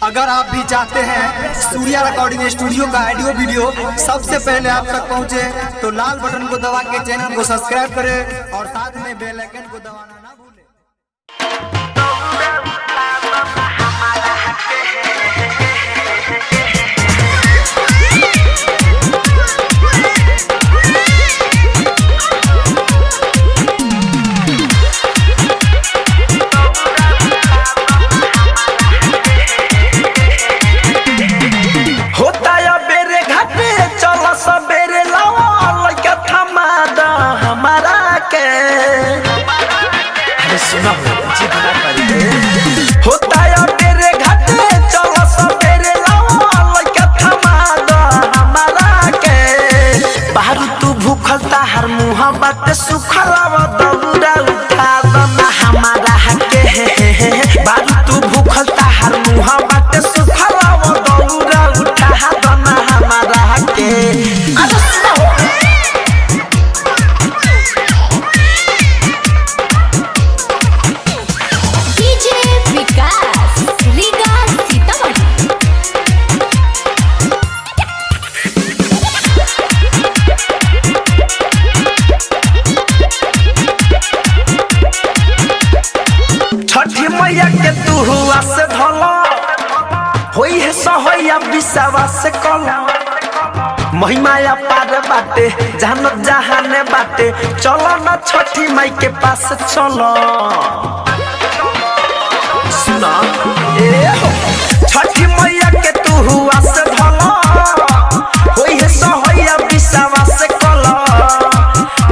अगर आप भी चाहते हैं सूर्या रिकॉर्डिंग स्टूडियो का ऑडियो वीडियो सबसे पहले आप तक पहुंचे, तो लाल बटन को दबा के चैनल को सब्सक्राइब करें और साथ में बेल आइकन को दबाना ना भूलें। होता है मेरे घाटे चलो सवेरे लाओ लइका थमा दो हमारा के। बाहर तू भूखल ताहर मुँह बाटे सुखलावा दौड़ा उठा दो ना हमारा के। बाहर तू भूखल ताहर मुँह बाटे सुखलावा दौड़ा उठा दो ना हमारा के। छठी मैया के तू हुआ से धला होई है सहैया विश्वा से कला। महिमाया पार बाटे जहान जहाने बाटे, चलो ना छठी माई के पास चलो। सुना छठी मैया के तू हुआ से धला होई है सहैया विश्वा से कला।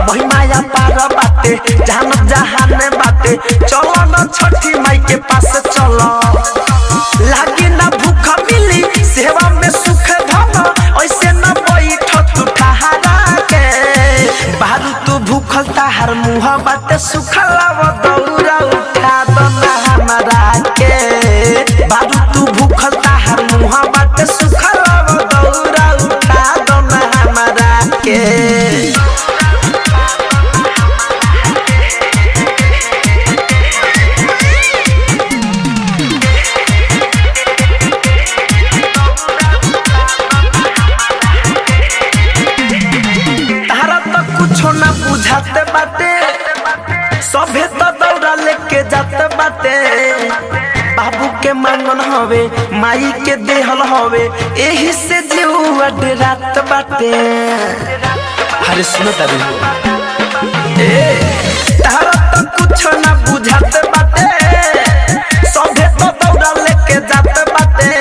महिमाया पार बाटे जहान जहाने बाटे, चलो ना छठी माई के पास चलो। लागी ना भूखा मिली सेवा में सुख धमा, ऐसे ना बैठ तू ठहरा के। बाहर तू भूखल ताहर मुँह बाटे सुखलावा दौड़ा उठा दो ना हमारा के। बाहर तू भूखल ताहर मुँह बाटे सुखलावा दौड़ा उठा दो ना हमारा के। ना बुझाते बाटे सभे तो दौड़ा लेके जाते बाटे। बाबू के मांगन हवे माई के देहल हवे, एही से जीवा डरात बाटे। अरे सुनो तारी तारा तो कुछ ना बुझाते बाटे, सभे तो दौड़ा लेके जाते बाटे।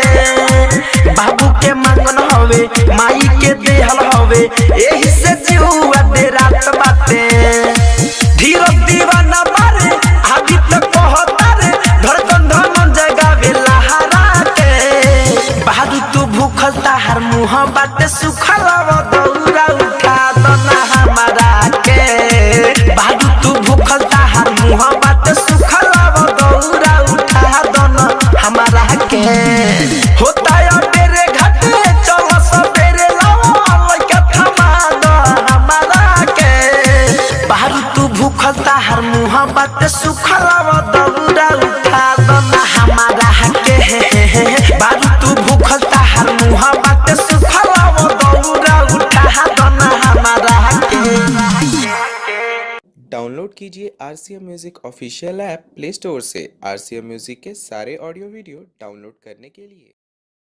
बाबू के मांगन हवे माई के देहल हवे, एही से जीवा डरात बाटे। धीरज दीवाना मारे अभी तक कहता रे, धड़कन धमन जगावे लहरा के। बाहर तू भूखल ताहर मुँह बाटे सुखलावा दौड़ा उठा दो ना हमारा के। बाहर तू भूखल ताहर मुँह बाटे सुखलावा दौड़ा उठा दो ना हमारा के। होता है मेरे घाटे चलो सवेरे लाओ लइका थमा दो हमारा के। बाहर तू भूखल ताहर मुँह बाटे सुखलावा दौड़ा उठा दो ना हमारा के। बाहर तू भूखल ताहर मुँह बाटे सुखलावा दौड़ा उठा दो ना हमारा के। डाउनलोड कीजिए RCM music official app play store से। RCM म्यूजिक के सारे ऑडियो वीडियो डाउनलोड करने के लिए